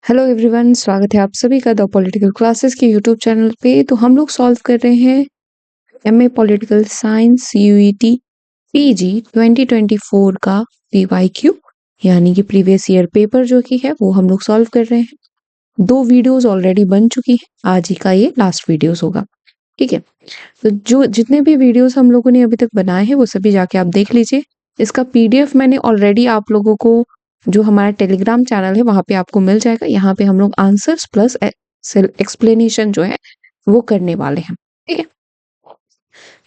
Hello everyone, स्वागत है आप सभी का द पॉलिटिकल क्लासेस के यूट्यूब चैनल पे। तो हम लोग सॉल्व कर रहे हैं MA political science UET PG 2024 का पीवाईक्यू यानी कि प्रीवियस ईयर पेपर जो कि है वो हम लोग सॉल्व कर रहे हैं। 2 वीडियोस ऑलरेडी बन चुकी हैं, आज ही का ये लास्ट वीडियोस होगा। ठीक है, तो जो जितने भी वीडियोस हम लोगों ने अभी तक बनाए हैं वो सभी जाके आप देख लीजिए। इसका पीडीएफ मैंने ऑलरेडी आप लोगों को जो हमारा टेलीग्राम चैनल है वहां पे आपको मिल जाएगा। यहाँ पे हम लोग आंसर्स प्लस एक्सप्लेनेशन जो है वो करने वाले हैं। ठीक है,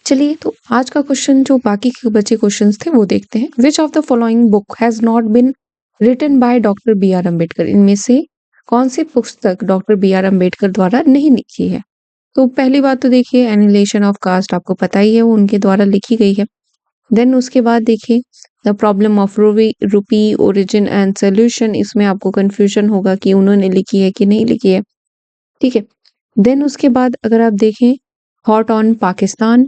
चलिए तो आज का क्वेश्चन जो बाकी के बचे क्वेश्चंस थे वो देखते हैं। Which of the following book has not been written by doctor B R Ambedkar? इनमें से कौन सी पुस्तक डॉक्टर बी आर अम्बेडकर द्वारा नहीं लिखी है? तो पहली बात तो देखिए एनिहिलेशन ऑफ कास्ट, आपको पता ही है वो उनके द्वारा लिखी गई है। देन उसके बाद देखिए द प्रॉब्लम ऑफ रूपी ओरिजिन एंड सोल्यूशन, इसमें आपको कंफ्यूजन होगा कि उन्होंने लिखी है कि नहीं लिखी है। ठीक है, देन उसके बाद अगर आप देखें hot on Pakistan,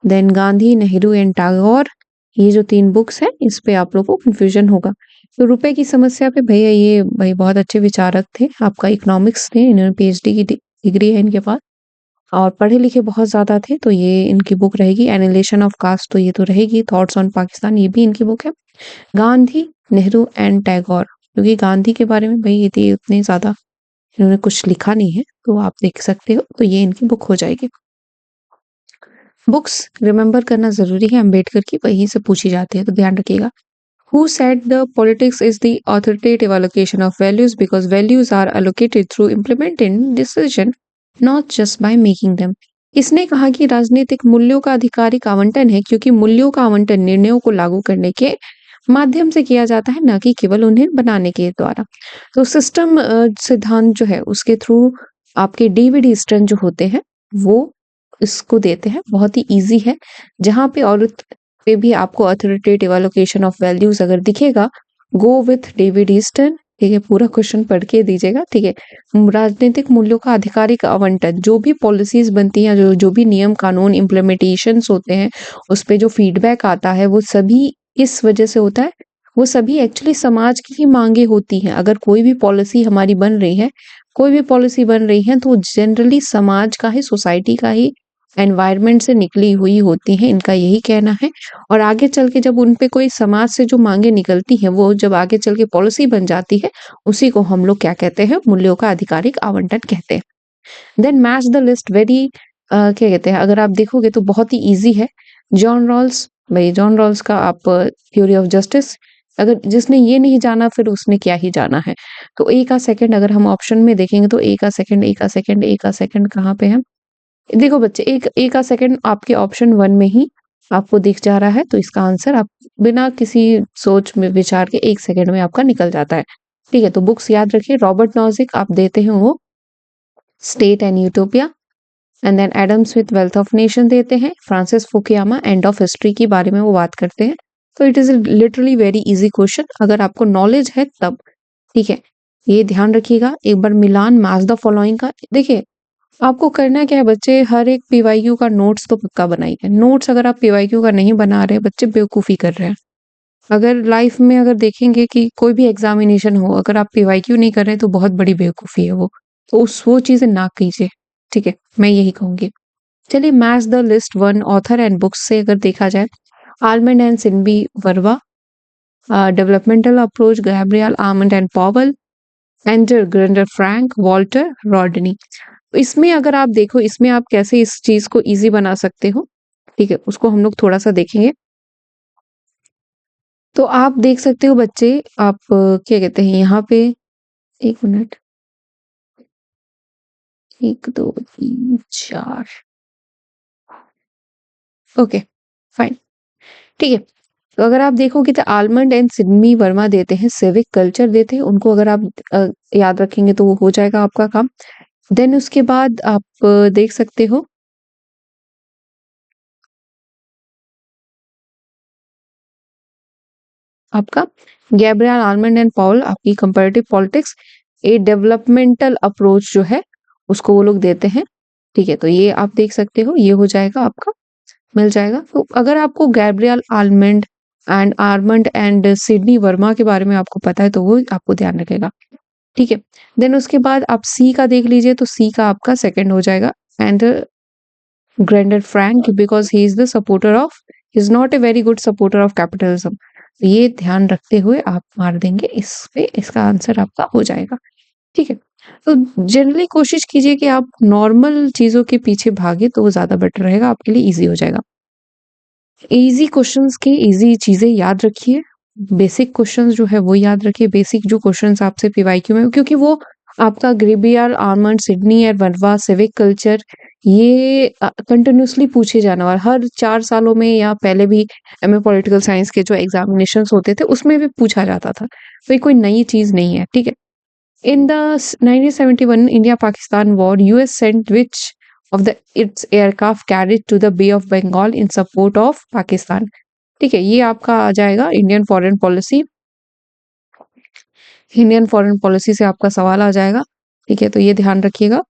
then Gandhi Nehru and Tagore, ये जो 3 बुक्स हैं इस पे आप लोगों को कंफ्यूजन होगा। तो रुपए की समस्या पे भैया ये भाई बहुत अच्छे विचारक थे, आपका इकोनॉमिक्स थे, इन्होंने पीएचडी की डिग्री है इनके पास और पढ़े लिखे बहुत ज्यादा थे, तो ये इनकी बुक रहेगी। एनिहिलेशन ऑफ कास्ट तो ये तो रहेगी। थॉट्स ऑन पाकिस्तान ये भी इनकी बुक है। गांधी नेहरू एंड टैगोर, क्योंकि गांधी के बारे में भाई ये उतने ज्यादा इन्होंने कुछ लिखा नहीं है तो आप देख सकते हो, तो ये इनकी बुक हो जाएगी। बुक्स रिमेंबर करना जरूरी है, अम्बेडकर की वहीं से पूछी जाती है तो ध्यान रखिएगा। Who said the politics is the authoritative allocation of values because values are allocated through implementing decision, not just by making them? इसने कहा कि राजनीतिक मूल्यों का आधिकारिक आवंटन है क्योंकि मूल्यों का आवंटन निर्णयों को लागू करने के माध्यम से किया जाता है, न कि केवल उन्हें बनाने के द्वारा। तो सिस्टम सिद्धांत जो है उसके थ्रू आपके डेविड ईस्टन जो होते हैं वो इसको देते हैं। बहुत ही इजी है, जहां पे और पे भी आपको अथॉरिटेटिव एलोकेशन ऑफ वैल्यूज अगर दिखेगा, गो विथ डेविड ईस्टन। ठीक है, पूरा क्वेश्चन पढ़ के दीजिएगा। ठीक है, राजनीतिक मूल्यों का आधिकारिक आवंटन, जो भी पॉलिसीज बनती हैं, जो भी नियम कानून इम्प्लीमेंटेशंस होते हैं, उस पे जो फीडबैक आता है वो सभी किस वजह से होता है? वो सभी एक्चुअली समाज की ही मांगे होती हैं। अगर कोई भी पॉलिसी हमारी बन रही है, कोई भी पॉलिसी बन रही है तो जनरली समाज का ही, सोसाइटी का ही, एनवायरनमेंट से निकली हुई होती हैं, इनका यही कहना है। और आगे चल के जब उन पे कोई समाज से जो मांगे निकलती हैं वो जब आगे चल के पॉलिसी बन जाती है, उसी को हम लोग क्या कहते हैं? मूल्यों का आधिकारिक आवंटन कहते हैं। Then match the list very क्या कहते हैं, अगर आप देखोगे तो बहुत ही इजी है। जॉन रॉल्स, भाई जॉन रॉल्स का आप थ्योरी ऑफ जस्टिस, अगर जिसने ये नहीं जाना फिर उसने क्या ही जाना है। तो ए का सेकंड अगर हम ऑप्शन में देखेंगे तो ए का सेकंड, ए का सेकंड, ए का सेकंड कहाँ पे है? देखो बच्चे, एक ए का सेकंड आपके ऑप्शन 1 में ही आपको दिख जा रहा है, तो इसका आंसर आप बिना किसी सोच में विचार के 1 सेकंड में आपका निकल जाता है। ठीक है, तो बुक्स याद रखिए। रॉबर्ट नॉजिक आप देते हैं वो state and utopia, and then Adam Smith wealth of nation देते हैं। Francis Fukuyama end of history के बारे में वो बात करते हैं। तो it is literally very easy question अगर आपको नॉलेज है तब। ठीक है, ये ध्यान रखिएगा। एक बार मिलान मैच द फॉलोइंग का देखिए, आपको करना क्या है बच्चे, हर एक पीवाईक्यू का नोट्स तो पक्का बनाइए। नोट्स अगर आप पीवाईक्यू का नहीं बना रहे, बच्चे बेवकूफी कर रहे हैं। अगर लाइफ में अगर देखेंगे कि कोई भी एग्जामिनेशन हो, अगर आप पीवाईक्यू नहीं कर रहे तो बहुत बड़ी बेवकूफी है वो। तो वो चीजें ना कीजिए। ठीक है, मैं यही कहूंगी। चलिए, match the list 1 author and books से अगर देखा जाए, आलमंड एंड सिनबी Verba, developmental approach Gabriel Almond and Powell, Andre Gunder Frank, Walter Rodney. इसमें अगर आप देखो, इसमें आप कैसे इस चीज को इजी बना सकते हो, ठीक है, उसको हम लोग थोड़ा सा देखेंगे। तो आप देख सकते हो बच्चे, आप क्या कहते हैं यहाँ पे, 1 मिनट, 1 2 3 4, ओके फाइन, ठीक है। तो अगर आप देखोगे तो आलमंड एंड सिडनी वर्मा देते हैं सिविक कल्चर देते हैं, उनको अगर आप याद रखेंगे तो वो हो जाएगा आपका काम। देन उसके बाद आप देख सकते हो आपका गैब्रियल आलमंड एंड पॉल, आपकी कंपैरेटिव पॉलिटिक्स, ए डेवलपमेंटल अप्रोच जो है उसको वो लोग देते हैं। ठीक है, तो ये आप देख सकते हो, ये हो जाएगा आपका, मिल जाएगा। तो अगर आपको Gabriel Almond and Sydney Verma के बारे में आपको पता है तो वो आपको ध्यान रखेगा। ठीक है। देन उसके बाद आप सी का देख लीजिए, तो सी का आपका सेकंड हो जाएगा, and Gunder Frank, because he is the supporter of, is not a very good supporter of capitalism. ये ध्यान रखते हुए आप मार देंगे इस पे, इसका आंसर आपका हो जाएगा। ठीक है। तो जनरली कोशिश कीजिए कि आप नॉर्मल चीजों के पीछे भागे, तो वो ज्यादा बेटर रहेगा, आपके लिए इजी हो जाएगा। इजी क्वेश्चंस के इजी चीजें याद रखिए, बेसिक क्वेश्चंस जो है वो याद रखिए, बेसिक जो क्वेश्चंस आपसे पीवाईक्यू में, क्योंकि वो आपका ग्रेबियर, आर्मंड, सिडनी और वनवा, सिविक कल्चर, ये कंटिन्यूसली पूछे जाने वाला, हर 4 सालों में या पहले भी एमए पॉलिटिकल साइंस के जो एग्जामिनेशंस होते थे उसमें भी पूछा जाता था, तो ये कोई नई चीज नहीं है। ठीक है। In the 1971 India-Pakistan War, US sent which of the its aircraft carried to the Bay of Bengal in support of Pakistan? ठीक है, ये आपका आ जाएगा Indian foreign policy, Indian foreign policy से आपका सवाल आ जाएगा। ठीक है, तो ये ध्यान रखिएगा।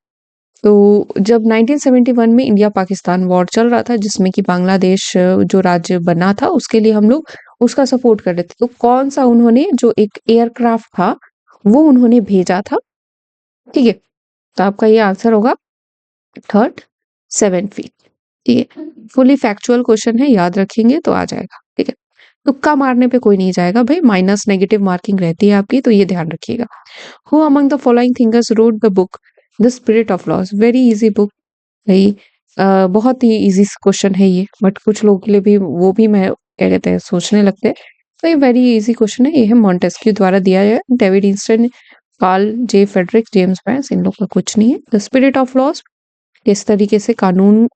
तो जब 1971 में इंडिया पाकिस्तान वॉर चल रहा था, जिसमें कि बांग्लादेश जो राज्य बना था उसके लिए हम लोग उसका सपोर्ट कर रहे थे, तो कौन सा उन्होंने जो एक एयरक्राफ्ट था वो उन्होंने भेजा था। ठीक है, तो आपका ये आंसर होगा थर्ड 7 फीट। ठीक है, फुली फैक्चुअल क्वेश्चन है, याद रखेंगे तो आ जाएगा। ठीक है, तुक्का मारने पे कोई नहीं जाएगा भाई, माइनस नेगेटिव मार्किंग रहती है आपकी, तो ये ध्यान रखिएगा। Who among the following thinkers wrote the book the spirit of loss? Very easy book भाई, बहुत ही इजी क्वेश्चन है ये, बट कुछ लोगों के लिए भी वो भी मैं क्या कहते हैं सोचने लगते हैं, तो ये वेरी इजी क्वेश्चन है। ये है मॉन्टेस्क्यू द्वारा दिया गया, डेविड इंस्टन, कार्ल जे फेडरिक, जेम्स बैस, इन लोग का कुछ नहीं है। द स्पिरिट ऑफ लॉस किस तरीके से कानून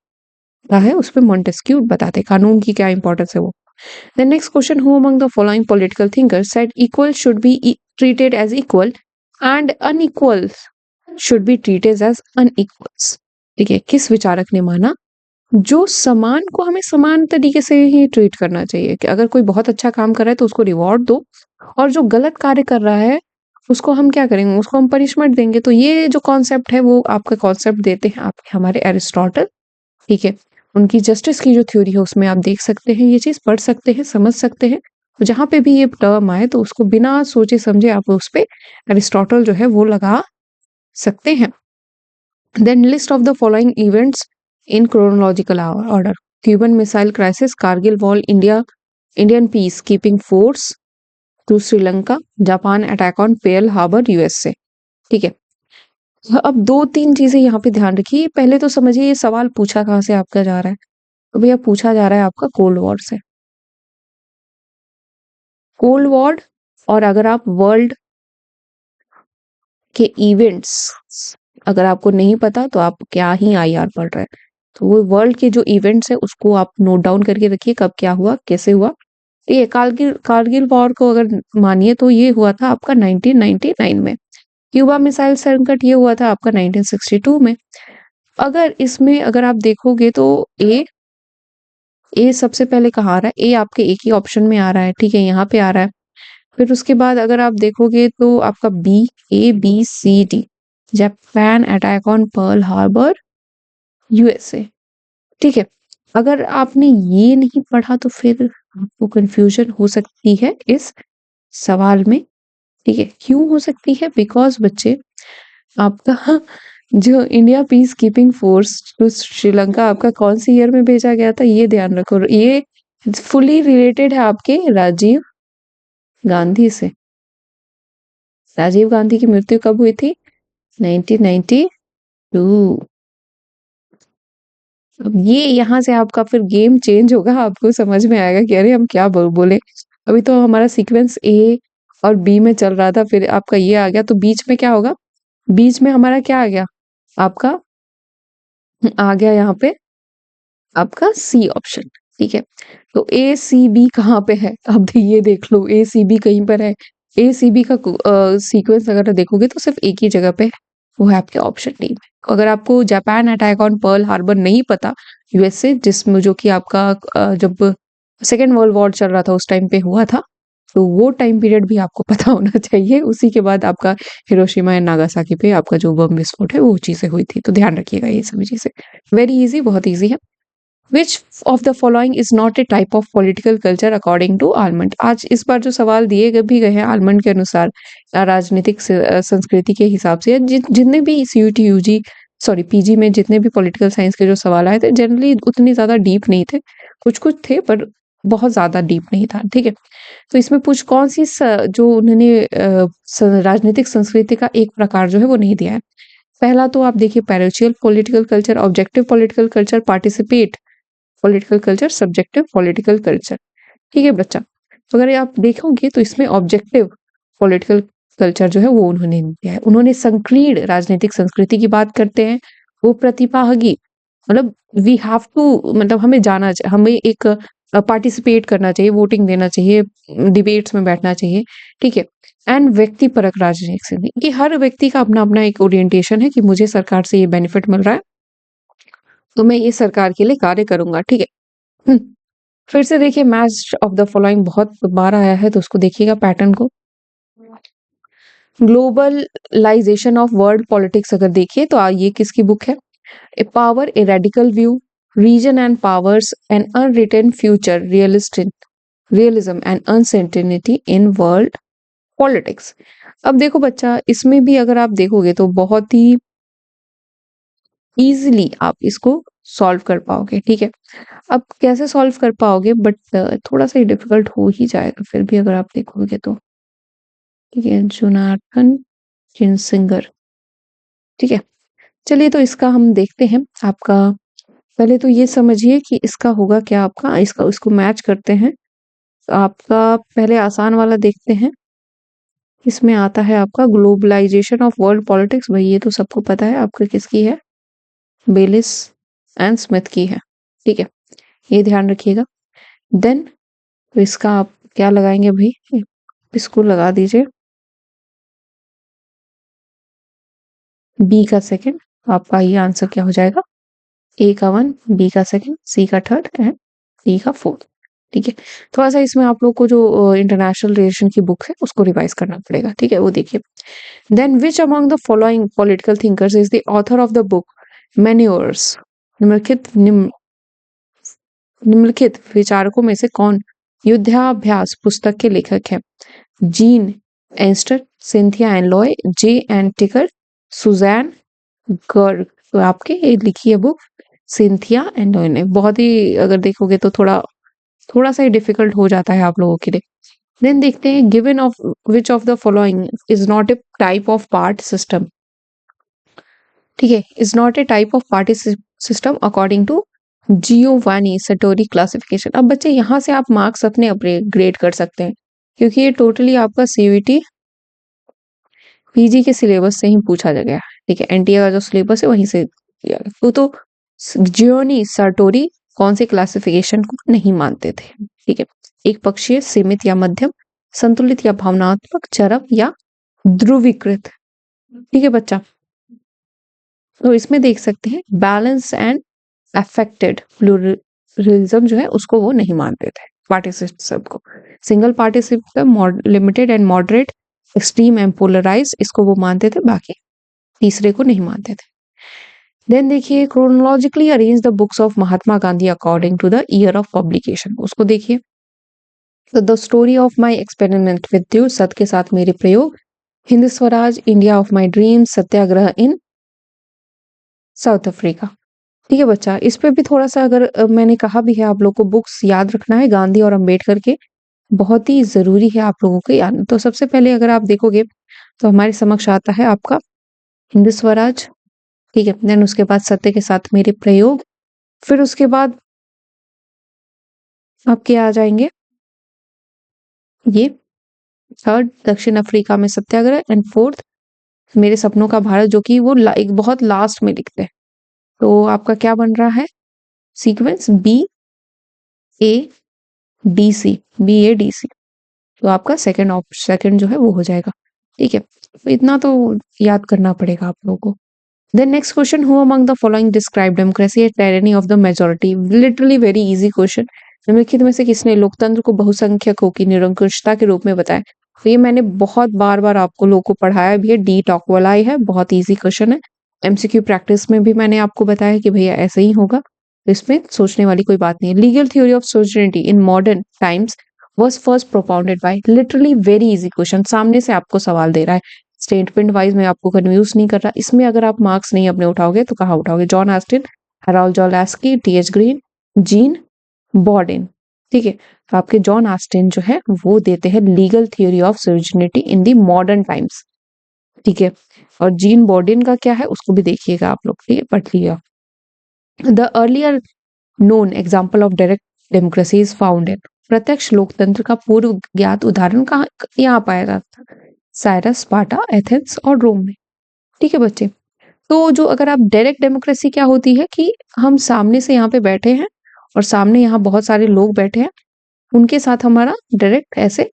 का है, उस पर मॉन्टेस्क्यू बताते हैं कानून की क्या इंपॉर्टेंस है वो। The next question, who among the following political thinkers said equal should be treated as equal and unequal should be treated as unequals? ठीक है, किस विचारक ने माना जो समान को हमें समान तरीके से ही ट्रीट करना चाहिए, कि अगर कोई बहुत अच्छा काम कर रहा है तो उसको रिवॉर्ड दो, और जो गलत कार्य कर रहा है उसको हम क्या करेंगे, उसको हम पनिशमेंट देंगे। तो ये जो कॉन्सेप्ट है वो आपका कॉन्सेप्ट देते हैं आपके हमारे एरिस्टोटल। ठीक है, उनकी जस्टिस की जो थ्योरी है उसमें आप देख सकते हैं, ये चीज पढ़ सकते हैं, समझ सकते हैं। तो जहां पे भी ये टर्म आए तो उसको बिना सोचे समझे आप उस पे एरिस्टोटल जो है वो लगा सकते हैं। Then list of the following events in chronological order: Cuban missile crisis, Kargil war, Indian peace keeping force to Sri Lanka, Japan attack on Pearl Harbor USA. ठीक है, अब 2-3 चीजें यहाँ पे ध्यान रखिए। पहले तो समझिए ये सवाल पूछा कहाँ से आपका जा रहा है, तो भैया पूछा जा रहा है आपका कोल्ड वॉर से। कोल्ड वॉर, और अगर आप वर्ल्ड के इवेंट्स, अगर आपको नहीं पता तो आप क्या ही आईआर पढ़ रहे हैं, तो वो वर्ल्ड के जो इवेंट्स है उसको आप नोट डाउन करके रखिए, कब क्या हुआ, कैसे हुआ। ये कारगिल कारगिल वॉर को अगर मानिए तो ये हुआ था आपका 1999 में। क्यूबा मिसाइल संकट ये हुआ था आपका 1962 में। अगर इसमें अगर आप देखोगे तो ए सबसे पहले कहाँ आ रहा है, ए आपके एक ही ऑप्शन में आ रहा है। ठीक है, यहाँ पे आ रहा है। फिर उसके बाद अगर आप देखोगे तो आपका B, A B C D, Japan attack on Pearl Harbor USA. ठीक है, अगर आपने ये नहीं पढ़ा तो फिर आपको कंफ्यूजन हो सकती है इस सवाल में। ठीक है, क्यों हो सकती है, बिकॉज बच्चे आपका जो India peace keeping force to Sri Lanka आपका कौन सी ईयर में भेजा गया था, ये ध्यान रखो। ये फुली रिलेटेड है आपके राजीव गांधी से। राजीव गांधी की मृत्यु कब हुई थी? 1992। अब ये यहाँ से आपका फिर गेम चेंज होगा, आपको समझ में आएगा कि अरे हम क्या बोले। अभी तो हमारा सीक्वेंस ए और बी में चल रहा था, फिर आपका ये आ गया, तो बीच में क्या होगा, बीच में हमारा क्या आ गया, आपका आ गया यहाँ पे आपका सी ऑप्शन। ठीक है, तो A C B कहाँ पे है, अब ये देख लो A C B कहीं पर है। A C B का सीक्वेंस अगर देखोगे तो सिर्फ एक ही जगह पे है, वो है आपके ऑप्शन डी में। अगर आपको Japan attack on Pearl harbour नहीं पता यूएसए, जिसमें जो कि आपका जब सेकेंड वर्ल्ड वॉर चल रहा था उस टाइम पे हुआ था, तो वो टाइम पीरियड भी आपको पता होना चाहिए। उसी के बाद आपका हिरोशिमा एंड नागासाकी पे आपका जो बम विस्फोट है वो चीजें हुई थी, तो ध्यान रखिएगा ये सभी चीजें। वेरी इजी, बहुत इजी है। Which of the following is not a type of political culture according to Almond. आज इस बार जो सवाल भी गए हैं आलमंड के अनुसार, राजनीतिक संस्कृति के हिसाब से, जितने भी सीयूटी यूजी सॉरी पीजी में जितने भी पॉलिटिकल साइंस के जो सवाल आए थे, जनरली उतनी ज्यादा डीप नहीं थे, कुछ कुछ थे पर बहुत ज्यादा डीप नहीं था। ठीक है, तो इसमें पूछ कौन सी जो उन्होंने राजनीतिक संस्कृति का एक प्रकार जो है वो नहीं दिया है। पहला तो आप देखिए parochial political culture, objective political culture, participate political culture, subjective political culture. ठीक है बच्चा, तो अगर आप देखोगे तो इसमें ऑब्जेक्टिव पॉलिटिकल कल्चर जो है वो उन्होंने दिया है। उन्होंने संकीर्ण राजनीतिक संस्कृति की बात करते हैं, वो प्रतिभागी, मतलब वी हैव टू, मतलब हमें एक पार्टिसिपेट करना चाहिए, वोटिंग देना चाहिए, डिबेट्स में बैठना चाहिए। ठीक है, एंड व्यक्तिपरक राजनीतिक संस्कृति, कि हर व्यक्ति का अपना अपना एक ओरिएंटेशन है कि मुझे सरकार से ये बेनिफिट मिल रहा है तो मैं ये सरकार के लिए कार्य करूंगा। ठीक है, फिर से देखिए मैच ऑफ द फॉलोइंग बहुत बार आया है, तो उसको देखिएगा पैटर्न को। ग्लोबलाइजेशन ऑफ वर्ल्ड पॉलिटिक्स अगर देखिए तो ये किसकी बुक है? A power, a radical view, reason and powers, an unwritten future, realism and uncertainty in world politics. अब देखो बच्चा, इसमें भी अगर आप देखोगे तो बहुत ही इजीली आप इसको सॉल्व कर पाओगे। ठीक है, अब कैसे सॉल्व कर पाओगे, बट थोड़ा सा डिफिकल्ट हो ही जाएगा फिर भी अगर आप देखोगे तो। ठीक है, जोनाथन जिनसिंगर। ठीक है, चलिए तो इसका हम देखते हैं। आपका पहले तो ये समझिए कि इसका होगा क्या, आपका इसका उसको मैच करते हैं। तो आपका पहले आसान वाला देखते हैं, इसमें आता है आपका ग्लोबलाइजेशन ऑफ वर्ल्ड पॉलिटिक्स। भाई ये तो सबको पता है, आपका किसकी है? बेलिस एंड स्मिथ की है। ठीक है, ये ध्यान रखिएगा। देन तो इसका आप क्या लगाएंगे भाई, इसको लगा दीजिए बी का सेकंड। आपका ये आंसर क्या हो जाएगा? ए का 1, बी का सेकंड, सी का थर्ड एंड डी का फोर्थ। ठीक है, थोड़ा सा इसमें आप लोग को जो इंटरनेशनल रिलेशन की बुक है उसको रिवाइज करना पड़ेगा। ठीक है, वो देखिए। Then which among the following political thinkers is the author of the book manures? निम्नलिखित विचारकों में से कौन युद्धाभ्यास पुस्तक के लेखक है? Jean Astor, Cynthia and Loy, J N Ticker, Suzanne Garg. तो आपके ये लिखी है बुक सिंथिया एंड लॉय ने। बहुत ही अगर देखोगे तो थोड़ा थोड़ा सा ही डिफिकल्ट हो जाता है आप लोगों के लिए। देन देखते हैं given of which of the following is not a type of part system. ठीक है, is not a type of party system according to Giovanni Sartori classification. अब बच्चे यहाँ से आप मार्क्स अपने अपग्रेड कर सकते हैं, क्योंकि ये टोटली आपका सीयूटी पीजी के सिलेबस से ही पूछा गया है। ठीक है, एनटीए का जो सिलेबस है वहीं से दिया गया। तो जियोनी साटोरी कौन से क्लासिफिकेशन को नहीं मानते थे? ठीक है, एक पक्षीय, सीमित या मध्यम, संतुलित या भावनात्मक, चरम या ध्रुवीकृत। ठीक है बच्चा, तो इसमें देख सकते हैं बैलेंस एंड अफेक्टेड प्लूरलिज्म जो है उसको वो नहीं मानते थे पार्टी सिस्टम को। Single party system, limited and moderate, extreme and polarise, इसको वो मानते थे, बाकी तीसरे को नहीं मानते थे। देन देखिए chronologically arrange the books of Mahatma Gandhi according to the year of publication, उसको देखिए। तो the story of my experiment with you, सत्य के साथ मेरे प्रयोग, Hind Swaraj, India of my dream, Satyagraha in South Africa. ठीक है बच्चा, इस पे भी थोड़ा सा अगर मैंने कहा भी है आप लोग को बुक्स याद रखना है गांधी और अंबेडकर के, बहुत ही जरूरी है आप लोगों को याद। तो सबसे पहले अगर आप देखोगे तो हमारे समक्ष आता है आपका हिंद स्वराज। ठीक है, देन उसके बाद सत्य के साथ मेरे प्रयोग, फिर उसके बाद आपके आ जाएंगे ये थर्ड दक्षिण अफ्रीका में सत्याग्रह, एंड फोर्थ मेरे सपनों का भारत, जो कि वो एक बहुत लास्ट में लिखते हैं। तो आपका क्या बन रहा है sequence? B A D C, B A D C. तो आपका सेकंड जो है वो हो जाएगा। ठीक है, तो इतना तो याद करना पड़ेगा आप लोगों को। Then next question, who among the following describe democracy as tyranny of the majority? Literally very easy question. निम्नलिखित में से किसने लोकतंत्र को बहुसंख्यकों की निरंकुशता के रूप में बताया? तो ये मैंने बहुत बार बार आपको लोगों को पढ़ाया भी है, डी टॉक वाला ही है, बहुत इजी क्वेश्चन है। एमसीक्यू प्रैक्टिस में भी मैंने आपको बताया कि भैया ऐसे ही होगा। इसमें सोचने वाली कोई बात नहीं है। Legal theory of sovereignty in modern times was first propounded by, literally very easy question, सामने से आपको सवाल दे रहा है, स्टेटमेंट वाइज में आपको कन्फ्यूज नहीं कर रहा। इसमें अगर आप मार्क्स नहीं अपने उठाओगे तो कहाँ उठाओगे? John Austin, Harold Laski, T H. Green, Jean Bodin. ठीक है, तो आपके जॉन ऑस्टिन जो है वो देते हैं legal theory of sovereignty in the modern times. ठीक है, और जीन बॉर्डेन का क्या है उसको भी देखिएगा आप लोग, ठीक है, पढ़ लिया। The earlier known example of direct democracy is found in, प्रत्यक्ष लोकतंत्र का पूर्व ज्ञात उदाहरण कहाँ यहाँ पाया जाता है? साइरस, स्पार्टा, एथेंस और रोम में। ठीक है बच्चे, तो जो अगर आप डायरेक्ट डेमोक्रेसी क्या होती है कि हम सामने से यहाँ पे बैठे हैं और सामने यहाँ बहुत सारे लोग बैठे हैं, उनके साथ हमारा डायरेक्ट ऐसे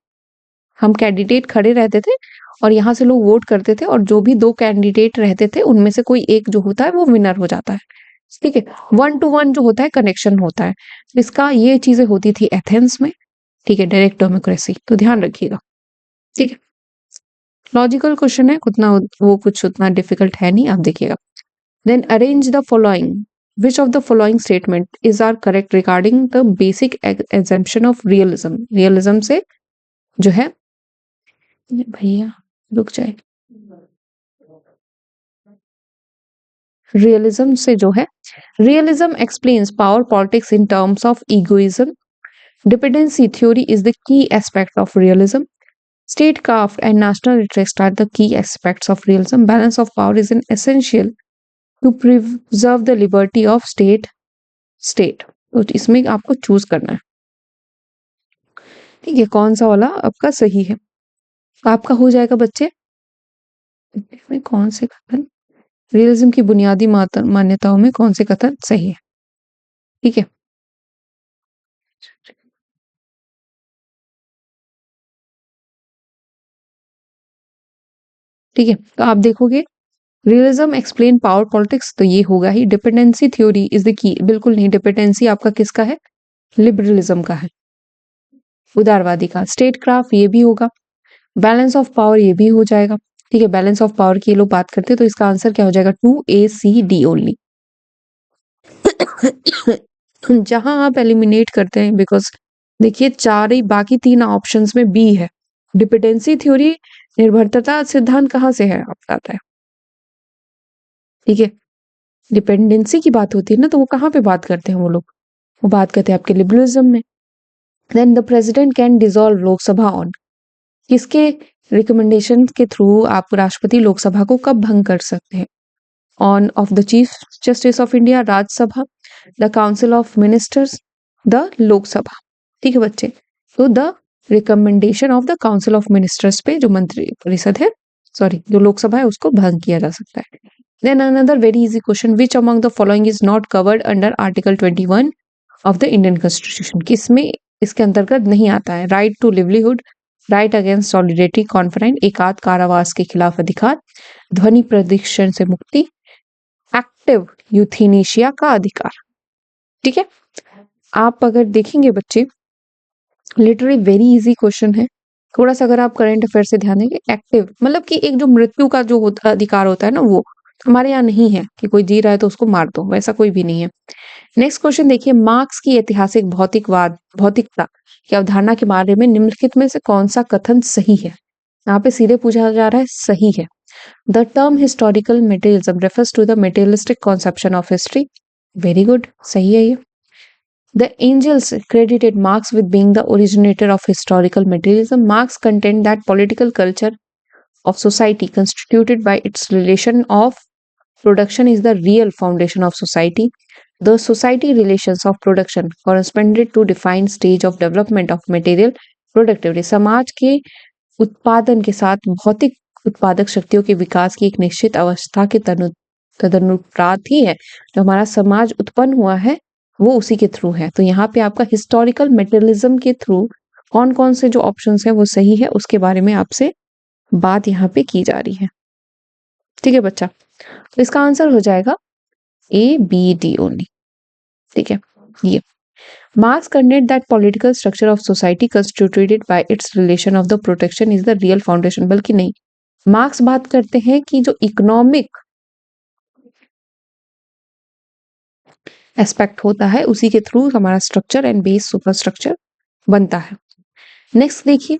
हम कैंडिडेट खड़े रहते थे और यहाँ से लोग वोट करते थे और जो भी दो कैंडिडेट रहते थे उनमें से कोई एक जो होता है वो विनर हो जाता है। ठीक है, 1 to 1 जो होता है कनेक्शन होता है। इसका ये चीजें होती थी एथेंस में। ठीक है, डायरेक्ट डेमोक्रेसी, तो ध्यान रखिएगा। ठीक है, लॉजिकल क्वेश्चन है, उतना वो कुछ उतना डिफिकल्ट है नहीं, आप देखिएगा। Then arrange the following, which of the following statement is are correct regarding the basic exemption of realism. Realism से जो है, भैया रुक जाए, रियलिज्म से जो है, realism explains power politics in terms of egoism, dependency theory is the key aspect of realism, statecraft and national interest are the key aspects of realism, balance of power is an essential to preserve the liberty of state। तो इसमें आपको choose करना है। ठीक है, कौन सा वाला आपका सही है? आपका हो जाएगा बच्चे, में कौन से कथन रियलिज्म की बुनियादी मान्यताओं में कौन से कथन सही है? ठीक है, ठीक है, तो आप देखोगे रियलिज्म एक्सप्लेन पावर पॉलिटिक्स, तो ये होगा ही। Dependency theory is the key, बिल्कुल नहीं, डिपेंडेंसी आपका किसका है? लिबरलिज्म का है, उदारवादी का। स्टेट क्राफ्ट ये भी होगा, बैलेंस ऑफ पावर ये भी हो जाएगा। ठीक है, बैलेंस ऑफ पावर की ये लोग बात करते हैं, तो इसका आंसर क्या हो जाएगा? 2A, C, D only. जहां आप एलिमिनेट करते हैं, बिकॉज देखिए चार ही बाकी तीन ऑप्शंस में बी है। डिपेंडेंसी थ्योरी, निर्भरता सिद्धांत कहाँ से है आप आता है? ठीक है, डिपेंडेंसी की बात होती है ना, तो वो कहाँ पे बात करते हैं वो लोग? वो बात करते हैं आपके लिबरलिज्म में। Then the president can dissolve Lok Sabha on, किसके रिकमेंडेशन के थ्रू आप राष्ट्रपति लोकसभा को कब भंग कर सकते हैं? On of the chief justice of India, Rajya Sabha, the council of ministers, the Lok Sabha. ठीक है बच्चे, तो the recommendation of the council of ministers पे जो मंत्री परिषद है, सॉरी जो लोकसभा है, उसको भंग किया जा सकता है। Then another very easy question, which among the following is not covered under article 21 of the Indian constitution, किसमें इसके अंतर्गत नहीं आता है? Right to livelihood, right against solitary confinement, एकांत कारावास के खिलाफ अधिकार, ध्वनि प्रदूषण से मुक्ति, एक्टिव यूथेनेशिया का अधिकार। ठीक है, आप अगर देखेंगे बच्चे, लिटरली वेरी इजी क्वेश्चन है। थोड़ा सा अगर आप करंट अफेयर से ध्यान देंगे, एक्टिव मतलब कि एक जो मृत्यु का जो अधिकार होता है ना, वो हमारे यहाँ नहीं है कि कोई जी रहा है तो उसको मार दो, वैसा कोई भी नहीं है। नेक्स्ट क्वेश्चन देखिए, मार्क्स की ऐतिहासिक भौतिकता की अवधारणा के बारे में निम्नलिखित में से कौन सा कथन सही है? यहाँ पे सीधे पूछा जा रहा है, सही है। The term historical materialism refers to the materialistic conception of history, very good, सही है ये। The angels credited Marx with being the originator of historical materialism. Marx contend that political culture of society constituted by its relation of production is the real foundation of society. The society relations of production corresponded to defined stage of development of material productivity. समाज के उत्पादन के साथ भौतिक उत्पादक शक्तियों के विकास की एक निश्चित अवस्था के तदनुपात ही है जो हमारा समाज उत्पन्न हुआ है, वो उसी के थ्रू है। तो यहाँ पे आपका हिस्टोरिकल मेटेरियलिज्म के थ्रू कौन कौन से जो ऑप्शंस हैं वो सही है, उसके बारे में आपसे बात यहाँ पे की जा रही है। ठीक है बच्चा, तो इसका आंसर हो जाएगा A, B, D ओनली। ठीक है, ये marks content that political structure of society constituted bye it's relation of the protection is the real foundation, बल्कि नहीं, मार्क्स बात करते हैं कि जो एस्पेक्ट होता है, उसी के थ्रू हमारा structure and base super structure बनता है। नेक्स्ट देखिए,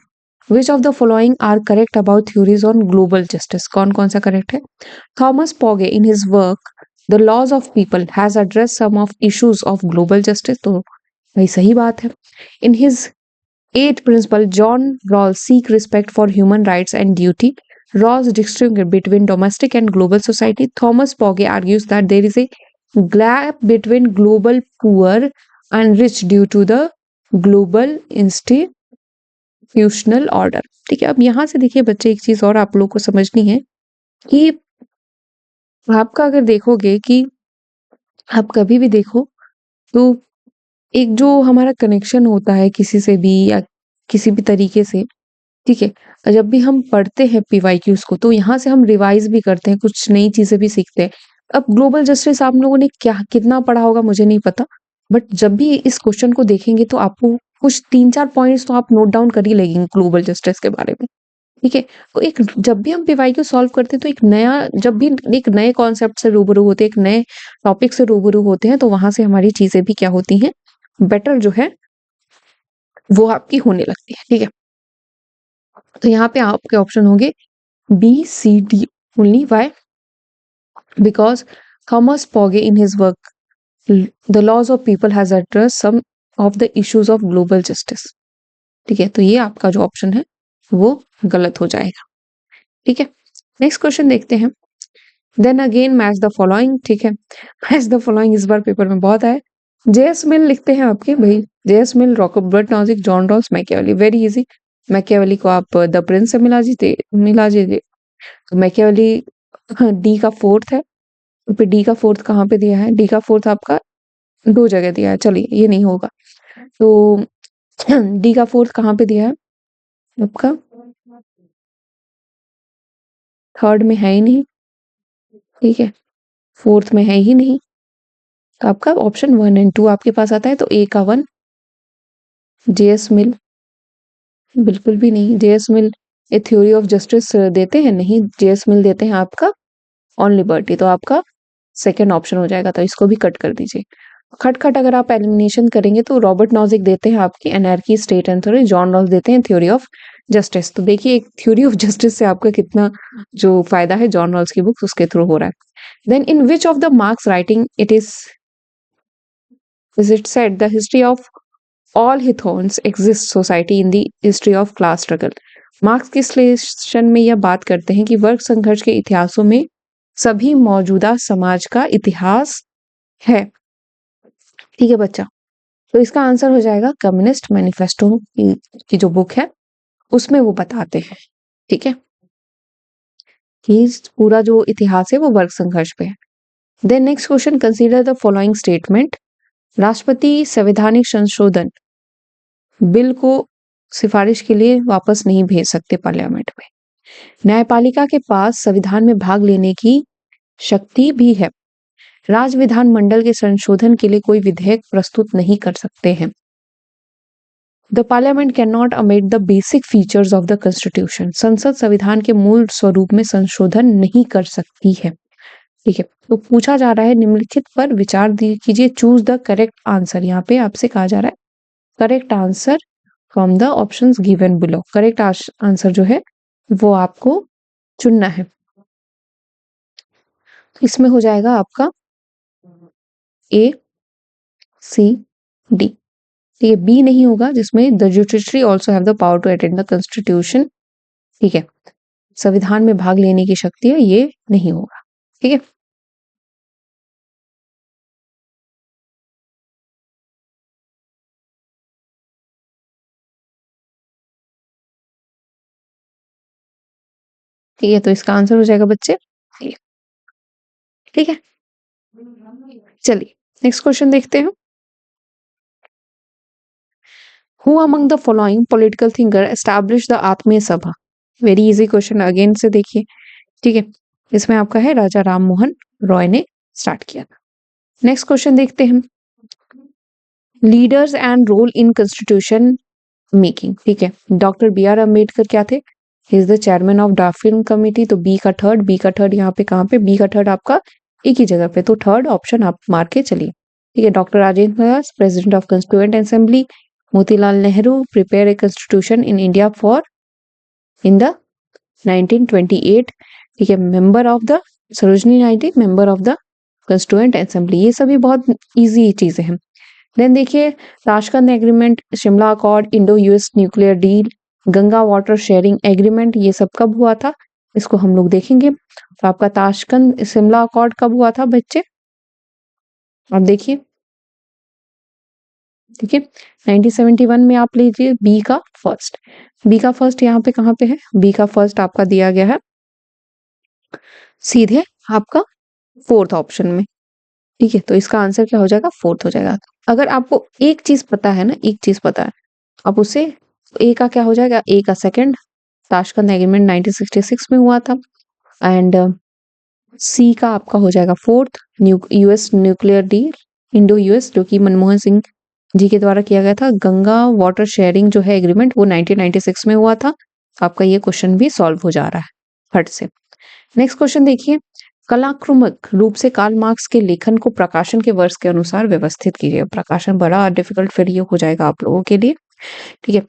which of the following are correct about theories on global justice? कौन कौन सा करेक्ट है? Thomas Pogge in his work the laws of people has address some of issues of global justice, तो वही सही बात है। In his eighth principle, John Rawls seek respect for human rights and duty. Rawls distinguishes between domestic and global society. Thomas Pogge argues that there is a gap between global poor and rich due to the global institutional order. ठीक है, अब यहाँ से देखिए बच्चे, एक चीज और आप लोग को समझनी है कि आपका अगर देखोगे कि आप कभी भी देखो तो एक जो हमारा कनेक्शन होता है किसी से भी या किसी भी तरीके से, ठीक है, जब भी हम पढ़ते हैं पीवाईक्यूज को तो यहाँ से हम रिवाइज भी करते हैं, कुछ नई चीजें भी सीखते हैं। अब ग्लोबल जस्टिस आप लोगों ने क्या कितना पढ़ा होगा मुझे नहीं पता, बट जब भी इस क्वेश्चन को देखेंगे तो आपको कुछ 3-4 पॉइंट्स तो आप नोट डाउन कर ही लेंगे ग्लोबल जस्टिस के बारे में। ठीक है, तो एक जब भी हम पीवाईक्यू सॉल्व करते हैं तो एक नया, जब भी एक नए कॉन्सेप्ट से रूबरू होते हैं, एक नए टॉपिक से रूबरू होते हैं, तो वहां से हमारी चीजें भी क्या होती हैं, बेटर जो है वो आपकी होने लगती है। ठीक है, तो यहाँ पे आपके ऑप्शन होंगे B C D only. Why? Because Thomas Pogge in his work the laws of people has address some of the issues of global justice. ठीक है, तो ये आपका जो ऑप्शन है वो गलत हो जाएगा। ठीक है, नेक्स्ट क्वेश्चन देखते हैं। Then again match the following. ठीक है, मैच द फॉलोइंग इस बार पेपर में बहुत आए। जेएस मिल लिखते हैं आपके भाई, J S Mill, Robert Nozick, John Rawls, Machiavelli. Very easy, Machiavelli को आप द प्रिंस से मिला दीजिए। तो मैकियावेली डी का फोर्थ है, तो फिर डी का फोर्थ कहाँ पे दिया है? डी का फोर्थ आपका 2 जगह दिया है, चलिए ये नहीं होगा। तो डी का फोर्थ कहाँ पे दिया है आपका? थर्ड में है ही नहीं, ठीक है, फोर्थ में है ही नहीं, तो आपका ऑप्शन 1 एंड 2 आपके पास आता है। तो ए का 1 जेएस मिल, बिल्कुल भी नहीं। JS mill A theory of justice देते हैं? नहीं, जेएस मिल देते हैं आपका ऑन लिबर्टी, तो आपका सेकंड ऑप्शन हो जाएगा, तो इसको भी कट कर दीजिए। खटखट अगर आप एलिमिनेशन करेंगे तो रॉबर्ट नॉजिक देते हैं आपकी anarchy, state and theory, John Rawls देते हैं थ्योरी ऑफ जस्टिस। तो देखिए एक थ्योरी ऑफ जस्टिस से आपका कितना जो फायदा है जॉन रॉल्स की बुक्स उसके थ्रू हो रहा है। Then in which of the Marx writing is it said the history of all Hithorns exists society in the history of class struggle? Marks के विश्लेषण में यह बात करते हैं कि वर्ग संघर्ष के इतिहासों में सभी मौजूदा समाज का इतिहास है। ठीक है बच्चा, तो इसका आंसर हो जाएगा कम्युनिस्ट मैनिफेस्टो की जो बुक है उसमें वो बताते हैं। ठीक है, कि पूरा जो इतिहास है वो वर्ग संघर्ष पे है। Then next question, consider the following statement. राष्ट्रपति संवैधानिक संशोधन बिल को सिफारिश के लिए वापस नहीं भेज सकते पार्लियामेंट में। न्यायपालिका के पास संविधान में भाग लेने की शक्ति भी है। राज्य विधानमंडल के संशोधन के लिए कोई विधेयक प्रस्तुत नहीं कर सकते हैं। The parliament can not amend the basic features of the constitution. संसद संविधान के मूल स्वरूप में संशोधन नहीं कर सकती है। ठीक है, तो पूछा जा रहा है निम्नलिखित पर विचार कीजिए, चूज द करेक्ट आंसर। यहाँ पे आपसे कहा जा रहा है correct answer from the options given below. Correct answer जो है वो आपको चुनना है। इसमें हो जाएगा आपका ए सी डी। ये बी नहीं होगा जिसमें the judiciary also have the power to attend the constitution. ठीक है, संविधान में भाग लेने की शक्ति है, ये नहीं होगा। ठीक है, ठीक है, तो इसका आंसर हो जाएगा बच्चे ये। ठीक है, चलिए नेक्स्ट क्वेश्चन देखते हैं। Who among the following political thinker establish the आत्मीय सभा? वेरी इजी क्वेश्चन, अगेन से देखिए। ठीक है, इसमें आपका है राजा राम मोहन रॉय ने स्टार्ट किया था। नेक्स्ट क्वेश्चन देखते हैं, leaders and role in constitution making. ठीक है, डॉक्टर बी आर अम्बेडकर क्या थे? He is the chairman of draft film committee. तो बी का थर्ड यहाँ पे कहाँ पे? बी का थर्ड आपका एक ही जगह पे, तो थर्ड ऑप्शन आप मार के चलिए। ठीक है, doctor Rajendra Prasad, president of constituent assembly, Motilal Nehru prepare a constitution in India for in the 1928, ठीक है, member of the Sarojini Naidu, member of the constituent assembly. ये सभी बहुत इजी चीजें हैं। देन देखिए, Tashkent agreement, Shimla accord, Indo US nuclear deal, Ganga water sharing agreement, ये सब कब हुआ था, इसको हम लोग देखेंगे। तो आपका ताशकंद शिमला अकॉर्ड कब हुआ था बच्चे, आप देखिए, ठीक है, 1971 में आप लीजिए बी का फर्स्ट। बी का फर्स्ट यहाँ पे कहाँ पे है, बी का फर्स्ट आपका दिया गया है सीधे आपका फोर्थ ऑप्शन में। ठीक है, तो इसका आंसर क्या हो जाएगा, फोर्थ हो जाएगा। अगर आपको एक चीज पता है ना, एक चीज पता है, आप उससे ए का क्या हो जाएगा, ए का सेकंड ताशकंद एग्रीमेंट 1966 में हुआ था, एंड सी का आपका हो जाएगा fourth US nuclear deal, Indo US, जो कि मनमोहन सिंह जी के द्वारा किया गया था। गंगा वाटर शेयरिंग जो है एग्रीमेंट, वो 1996 में हुआ था। तो आपका ये क्वेश्चन भी सॉल्व हो जा रहा है फट से। नेक्स्ट क्वेश्चन देखिए, कलाक्रमक रूप से कार्ल मार्क्स के लेखन को प्रकाशन के वर्ष के अनुसार व्यवस्थित कीजिए। प्रकाशन बड़ा डिफिकल्ट फिर ये हो जाएगा आप लोगों के लिए। ठीक है,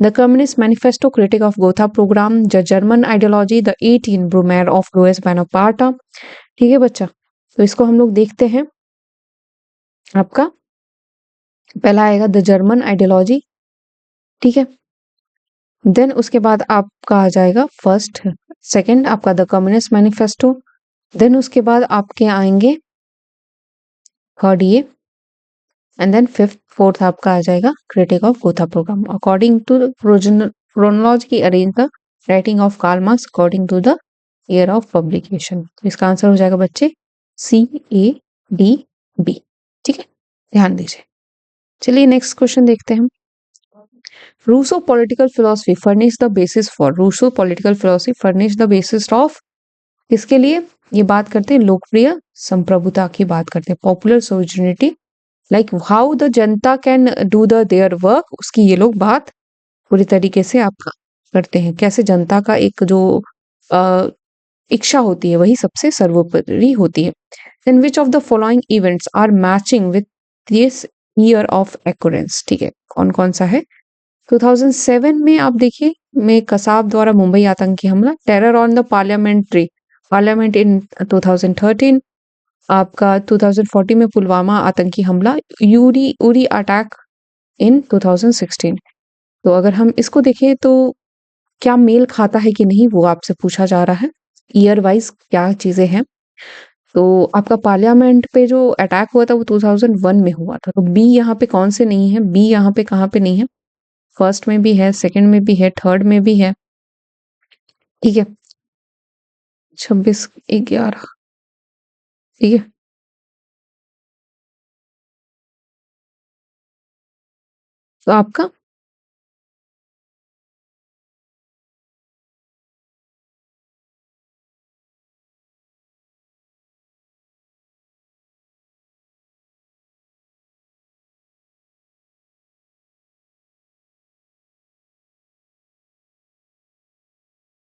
the communist manifesto, critique of Gotha programme, the German ideology, the 18 Brumaire of Louis Bonaparte. ठीक है बच्चा, तो इसको हम लोग देखते हैं। आपका पहला आएगा द जर्मन आइडियोलॉजी, ठीक है, देन उसके बाद आपका आ जाएगा फर्स्ट, सेकंड आपका द कम्युनिस्ट मैनिफेस्टो, देन उसके बाद आपके आएंगे थर्ड ये, एंड देन फिफ्थ फोर्थ आपका आ जाएगा critique of Gotha programme. According to chronology arrange the writing of Karl Marx according to the year of publication. इसका आंसर हो जाएगा बच्चे सी ए डी बी। ठीक है, ध्यान दीजिए। चलिए नेक्स्ट क्वेश्चन देखते हैं हम। Rousseau political philosophy furnish the basis for, Rousseau political philosophy furnish the basis of, इसके लिए ये बात करते हैं लोकप्रिय संप्रभुता की बात करते हैं, popular sovereignty, like how the जनता can do the their work, उसकी ये लोग बात पूरी तरीके से आपका करते हैं, कैसे जनता का एक जो इच्छा होती है वही सबसे सर्वोपरि होती है। Then which of the following events are matching with this year of occurrence, ठीक है, कौन कौन सा है। 2007 में आप देखिए में कसाब द्वारा मुंबई आतंकी हमला, terror on the parliament in 2013, आपका 2014 में पुलवामा आतंकी हमला, उरी अटैक इन 2016। तो अगर हम इसको देखें तो क्या मेल खाता है कि नहीं वो आपसे पूछा जा रहा है, ईयर वाइज क्या चीजें हैं। तो आपका पार्लियामेंट पे जो अटैक हुआ था वो 2001 में हुआ था, तो बी यहाँ पे कौन से नहीं है, बी यहाँ पे कहाँ पे नहीं है, फर्स्ट में भी है, सेकंड में भी है, थर्ड में भी है। ठीक है, 26/11, ठीक है, तो आपका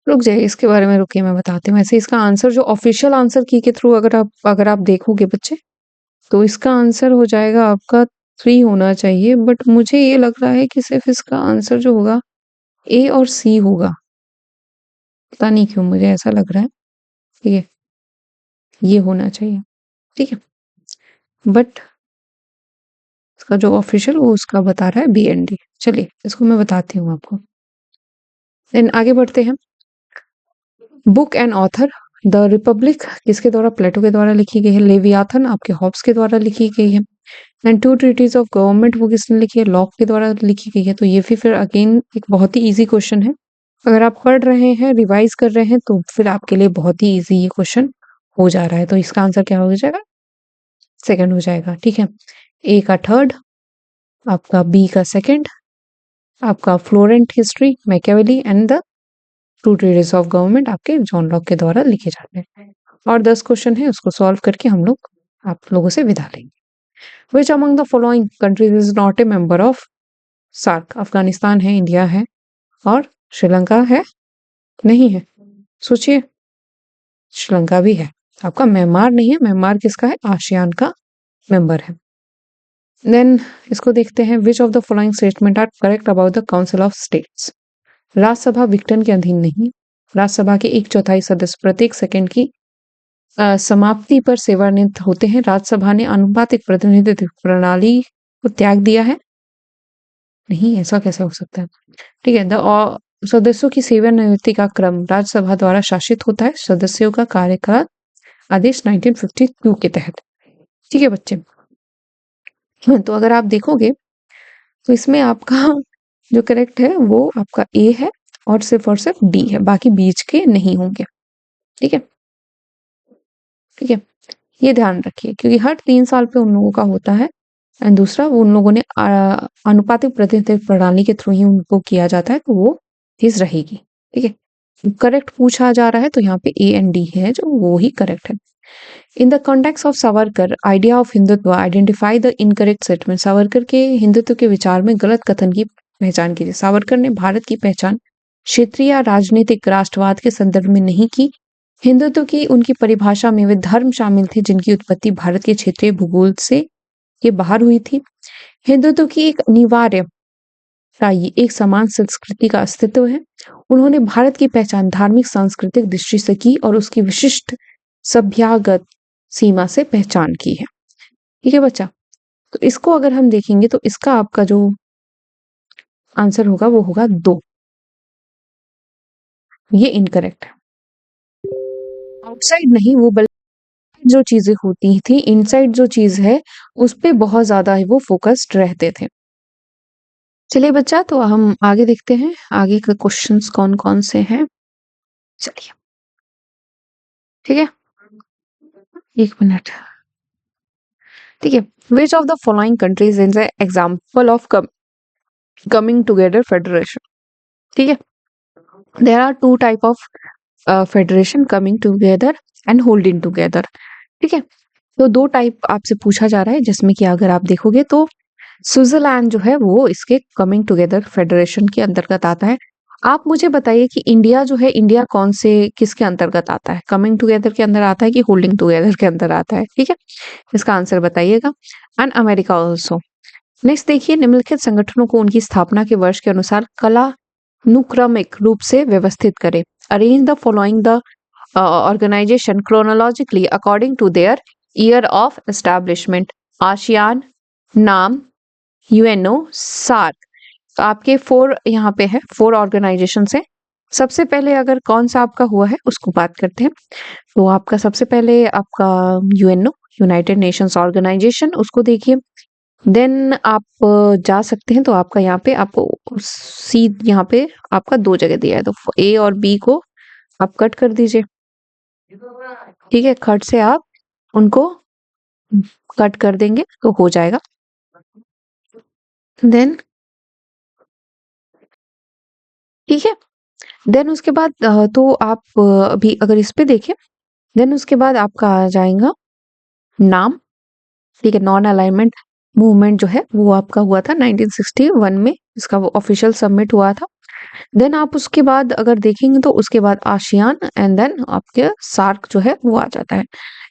रुक जाइए, इसके बारे में रुकिए मैं बताती हूँ। ऐसे इसका आंसर जो ऑफिशियल आंसर की के थ्रू अगर आप देखोगे बच्चे, तो इसका आंसर हो जाएगा आपका 3 होना चाहिए, बट मुझे ये लग रहा है कि सिर्फ इसका आंसर जो होगा ए और सी होगा, पता नहीं क्यों मुझे ऐसा लग रहा है। ठीक है, ये होना चाहिए, ठीक है, बट इसका जो ऑफिशियल वो उसका बता रहा है बी एंड डी। चलिए इसको मैं बताती हूँ आपको, देन आगे बढ़ते हैं। Book and author, the Republic किसके द्वारा, प्लेटो के द्वारा लिखी गई है। लेवियाथन आपके हॉब्स के द्वारा लिखी गई है। And two treatises of government वो किसने लिखी है, लॉक के द्वारा लिखी गई है। तो ये भी फिर अगेन एक बहुत ही इजी क्वेश्चन है, अगर आप पढ़ रहे हैं रिवाइज कर रहे हैं तो फिर आपके लिए बहुत ही इजी ये क्वेश्चन हो जा रहा है। तो इसका आंसर क्या हो जाएगा, सेकंड हो जाएगा। ठीक है, ए का थर्ड, आपका बी का सेकंड, आपका Florentine history Machiavelli, and the two treatises of government आपके जॉन लॉक के द्वारा लिखे जाते हैं। और 10 क्वेश्चन है, उसको सॉल्व करके हम लोग आप लोगों से विदा लेंगे। Which among the following countries is not a member of SAARC, Afghanistan है, इंडिया है, और श्रीलंका है, नहीं है, सोचिए, श्रीलंका भी है। आपका म्यांमार नहीं है, म्यांमार किसका है, आसियान का मेंबर है। देन इसको देखते हैं, which of the following statement are correct about the council of states. Rajya Sabha विघटन के अधीन नहीं। राज्यसभा के 1/4 सदस्य प्रत्येक सेकंड की समाप्ति पर सेवानिवृत्त होते हैं। राज्यसभा ने अनुपातिक प्रतिनिधित्व प्रणाली को त्याग दिया है। नहीं, ऐसा कैसे हो सकता है? ठीक है, सदस्यों की सेवानिवृत्ति का क्रम राज्यसभा द्वारा शासित होता है। सदस्यों का कार्यकाल आदेश 1952 के तहत। ठीक है बच्चे, तो अगर आप देखोगे तो इसमें आपका जो करेक्ट है वो आपका ए है और सिर्फ डी है, बाकी बीच के नहीं होंगे। ठीक है, ठीक है, ये ध्यान रखिए क्योंकि हर 3 साल पे उन लोगों का होता है। एंड दूसरा, वो उन लोगों ने अनुपातिक प्रतिनिधित्व प्रणाली के थ्रू ही उनको किया जाता है, तो वो चीज रहेगी। ठीक है, करेक्ट पूछा जा रहा है तो यहाँ पे ए एंड डी है जो वो ही करेक्ट है। In the context of Savarkar idea of Hindutva identify the incorrect statement. Savarkar के हिंदुत्व के विचार में गलत कथन की पहचान कीजिए। सावरकर ने भारत की पहचान क्षेत्रीय या राजनीतिक राष्ट्रवाद के संदर्भ में नहीं की। हिंदुत्व की उनकी परिभाषा में वे धर्म शामिल थे जिनकी उत्पत्ति भारत के क्षेत्रीय भूगोल से के बाहर हुई थी। हिंदुत्व की एक अनिवार्य ये एक समान संस्कृति का अस्तित्व है। उन्होंने भारत की पहचान धार्मिक सांस्कृतिक दृष्टि से की और उसकी विशिष्ट सभ्यागत सीमा से पहचान की है। ठीक है बच्चा, तो इसको अगर हम देखेंगे तो इसका आपका जो आंसर होगा वो होगा 2। ये इनकरेक्ट है। आउटसाइड नहीं, वो बल्कि जो चीजें होती थी इनसाइड जो चीज है उस पे बहुत ज्यादा वो फोकस्ड रहते थे। चलिए बच्चा, तो हम आगे देखते हैं आगे के क्वेश्चंस कौन कौन से हैं। चलिए, ठीक है, 1 मिनट। ठीक है, which of the following countries is an example of coming together federation. ठीक है, there are 2 type of federation, coming together and holding together. ठीक है, तो 2 टाइप आपसे पूछा जा रहा है जिसमें कि अगर आप देखोगे तो स्विट्जरलैंड जो है वो इसके कमिंग टुगेदर फेडरेशन के अंतर्गत आता है। आप मुझे बताइए कि इंडिया जो है, इंडिया कौन से किसके अंतर्गत आता है? कमिंग टुगेदर के अंदर आता है कि होल्डिंग टुगेदर के अंदर आता है? ठीक है, इसका आंसर बताइएगा। And America also. नेक्स्ट देखिए, निम्नलिखित संगठनों को उनकी स्थापना के वर्ष के अनुसार कलानुक्रमिक रूप से व्यवस्थित करें। Arrange the following the organisation chronologically according to their year of establishment. ASEAN, NAM, UNO, SAARC. तो आपके 4 यहाँ पे है, 4 ऑर्गेनाइजेशन है। सबसे पहले अगर कौन सा आपका हुआ है उसको बात करते हैं। तो आपका सबसे पहले आपका यूएनओ, यूनाइटेड नेशंस ऑर्गेनाइजेशन, उसको देखिए। देन आप जा सकते हैं, तो आपका यहाँ पे आपको सी यहाँ पे आपका 2 जगह दिया है, तो ए और बी को आप कट कर दीजिए। ठीक है, कट से आप उनको कट कर देंगे तो हो जाएगा। देन ठीक है, देन उसके बाद तो आप अभी अगर इस पे देखें, देन उसके बाद आपका आ जाएगा नाम। ठीक है, नॉन अलाइनमेंट मूवमेंट जो है वो आपका हुआ था 1961 में, इसका वो ऑफिशियल सबमिट हुआ था। देन आप उसके बाद अगर देखेंगे तो उसके बाद आसियान एंड देन आपके सार्क जो है वो आ जाता है।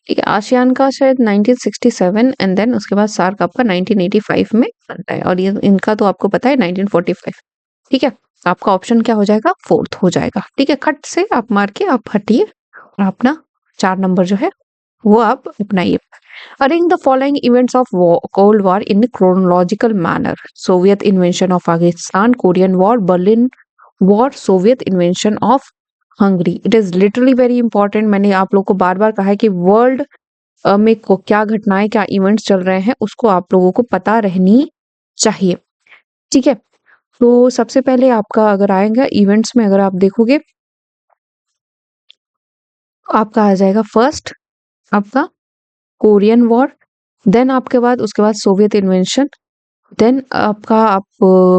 ठीक है, आसियान का शायद 1967 एंड देन उसके बाद सार्क आपका 1985 में बनता है, और ये इनका तो आपको पता है 1945। ठीक है, आपका ऑप्शन क्या हो जाएगा? 4th हो जाएगा। ठीक है, खट से आप मार के आप हटिए और अपना 4 नंबर जो है वो आप अपनाइए। Arrange the following events of Cold War in a chronological manner. Soviet invasion of Pakistan, Korean War, Berlin War, Soviet invasion of Hungary. It is literally very important. मैंने आप लोगों को बार बार कहा है कि वर्ल्ड में को क्या घटनाएं, क्या इवेंट्स चल रहे हैं उसको आप लोगों को पता रहनी चाहिए। ठीक है, तो सबसे पहले आपका अगर आएगा इवेंट्स में, अगर आप देखोगे आपका आ जाएगा फर्स्ट आपका कोरियन वॉर, देन आपके बाद उसके बाद सोवियत इन्वेंशन, देन आपका आप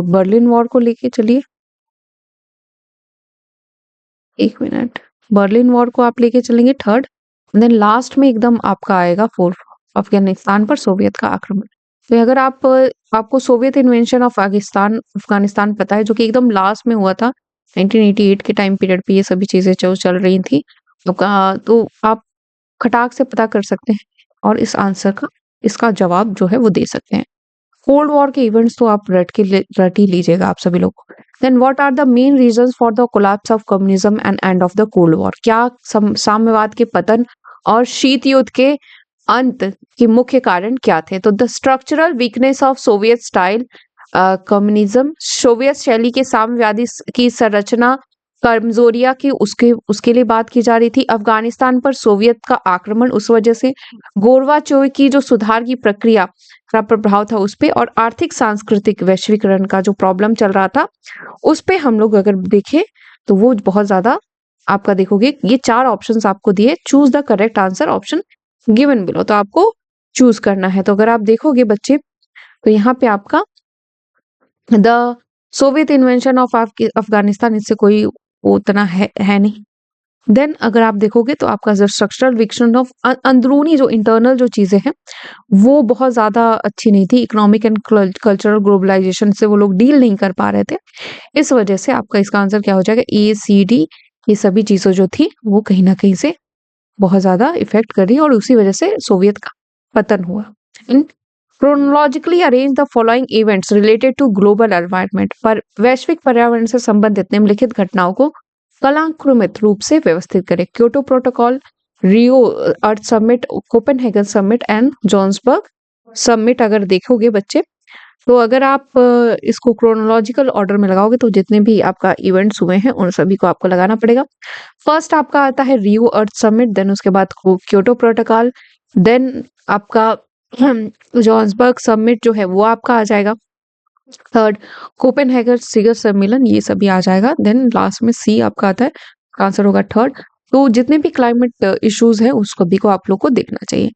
बर्लिन वॉर को लेके चलिए। 1 मिनट, बर्लिन वॉर को आप लेके चलेंगे थर्ड, देन लास्ट में एकदम आपका आएगा फोर्थ, अफगानिस्तान पर सोवियत का आक्रमण। तो अगर आप आपको Soviet invention of Pakistan Afghanistan पता है, जो कि एकदम लास्ट में हुआ था 1988 के टाइम पीरियड पे ये सभी चीजें जो चल रही थी, तो आप खटाक से पता कर सकते हैं और इस आंसर का इसका जवाब जो है वो दे सकते हैं। कोल्ड वॉर के इवेंट्स तो आप रट ही लीजिएगा आप सभी लोग। Then what are the main reasons for the collapse of communism and end of the cold war? क्या साम्यवाद के पतन और शीत युद्ध के अंत के मुख्य कारण क्या थे? तो the structural weakness of Soviet style communism, Soviet शैली के साम्यवादी की संरचना कमजोरिया की उसके उसके लिए बात की जा रही थी। अफगानिस्तान पर सोवियत का आक्रमण उस वजह से, गोरबाचोव की जो सुधार की प्रक्रिया का प्रभाव था उस पे, और आर्थिक सांस्कृतिक वैश्वीकरण का जो प्रॉब्लम चल रहा था उस पे हम लोग अगर देखें तो वो बहुत ज्यादा आपका देखोगे। ये 4 ऑप्शंस आपको दिए, choose the correct answer option given below, तो आपको चूज करना है। तो अगर आप देखोगे बच्चे तो यहाँ पे आपका the Soviet invention of Afghanistan, इससे कोई वो उतना है नहीं। देन अगर आप देखोगे तो आपका जो स्ट्रक्चरल वीकनेस ऑफ अंदरूनी जो इंटरनल जो चीजें हैं वो बहुत ज्यादा अच्छी नहीं थी। इकोनॉमिक एंड कल्चरल ग्लोबलाइजेशन से वो लोग डील नहीं कर पा रहे थे, इस वजह से आपका इसका आंसर क्या हो जाएगा? ए सी डी। ये सभी चीजें जो थी वो कहीं ना कहीं से बहुत ज्यादा इफेक्ट कर रही और उसी वजह से सोवियत का पतन हुआ। Chronologically arrange the following events related to global environment, पर वैश्विक पर्यावरण से संबंधित निम्नलिखित घटनाओं को कालानुक्रमित रूप से व्यवस्थित करें। Kyoto protocol, Rio earth summit, Copenhagen summit and Johannesburg summit. अगर देखोगे बच्चे तो अगर आप इसको क्रोनोलॉजिकल ऑर्डर में लगाओगे तो जितने भी आपका इवेंट्स हुए हैं उन सभी को आपको लगाना पड़ेगा। फर्स्ट आपका आता है रियो अर्थ समिट, देन उसके बाद क्योटो प्रोटोकॉल, देन आपका जोहान्सबर्ग समिट जो है वो आपका आ जाएगा। थर्ड कोपेनहेगन शिखर सम्मेलन, ये सभी आ जाएगा। देन लास्ट में सी आपका आता है, आंसर होगा थर्ड। तो जितने भी क्लाइमेट इश्यूज है उसको भी को आप लोग को देखना चाहिए।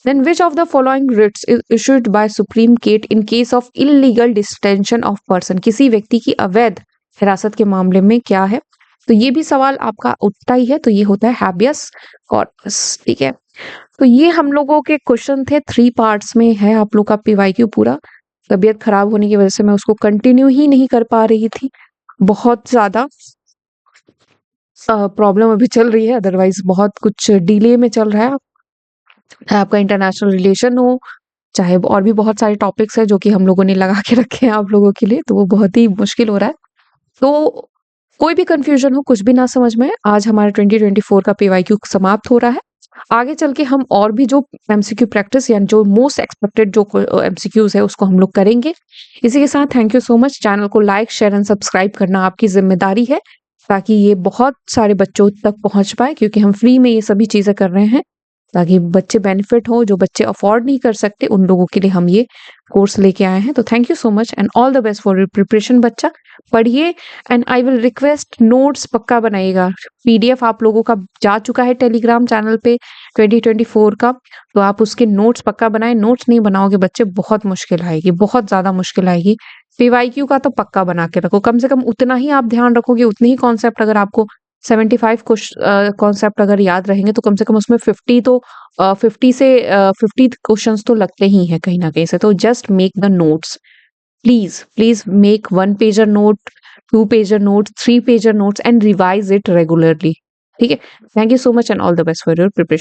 Then which of the following writs is issued by supreme court in case of illegal detention of person? किसी व्यक्ति की अवैध हिरासत के मामले में क्या है? तो ये भी सवाल आपका उठता ही है, तो ये होता है हैबियस कॉर्पस। ठीक है, तो ये हम लोगों के क्वेश्चन थे, 3 पार्ट्स में है आप लोग का पीवाईक्यू पूरा। तबीयत खराब होने की वजह से मैं उसको कंटिन्यू ही नहीं कर पा रही थी, बहुत ज्यादा प्रॉब्लम अभी चल रही है, अदरवाइज बहुत कुछ डिले में चल रहा है। आपका इंटरनेशनल रिलेशन हो, चाहे और भी बहुत सारे टॉपिक्स है जो कि हम लोगों ने लगा के रखे हैं आप लोगों के लिए, तो वो बहुत ही मुश्किल हो रहा है। तो कोई भी कंफ्यूजन हो, कुछ भी ना समझ में, आज हमारा 2024 का पीवाईक्यू समाप्त हो रहा है। आगे चल के हम और भी जो एमसीक्यू प्रैक्टिस यानी जो मोस्ट एक्सपेक्टेड जो एमसीक्यूज है उसको हम लोग करेंगे। इसी के साथ thank you so much. Channel को लाइक शेयर एंड सब्सक्राइब करना आपकी जिम्मेदारी है ताकि ये बहुत सारे बच्चों तक पहुंच पाए, क्योंकि हम फ्री में ये सभी चीजें कर रहे हैं ताकि बच्चे बेनिफिट हो। जो बच्चे अफोर्ड नहीं कर सकते उन लोगों के लिए हम ये कोर्स लेके आए हैं। तो thank you so much and all the best for your preparation. बच्चा पढ़िए and I will request notes पक्का बनाइएगा। पीडीएफ आप लोगों का जा चुका है टेलीग्राम चैनल पे 2024 का, तो आप उसके नोट्स पक्का बनाएं। नोट्स नहीं बनाओगे बच्चे बहुत मुश्किल आएगी, बहुत ज्यादा मुश्किल आएगी। पीवाईक्यू का तो पक्का बना के रखो, कम से कम उतना ही आप ध्यान रखोगे, उतने ही कॉन्सेप्ट अगर आपको 75 कॉन्सेप्ट अगर याद रहेंगे तो कम से कम उसमें 50 तो 50 क्वेश्चंस तो लगते ही हैं कहीं ना कहीं से। तो just make the notes, please make 1 pager note, 2 pager note, 3 pager notes and revise it regularly. ठीक है, thank you so much and all the best for your preparation.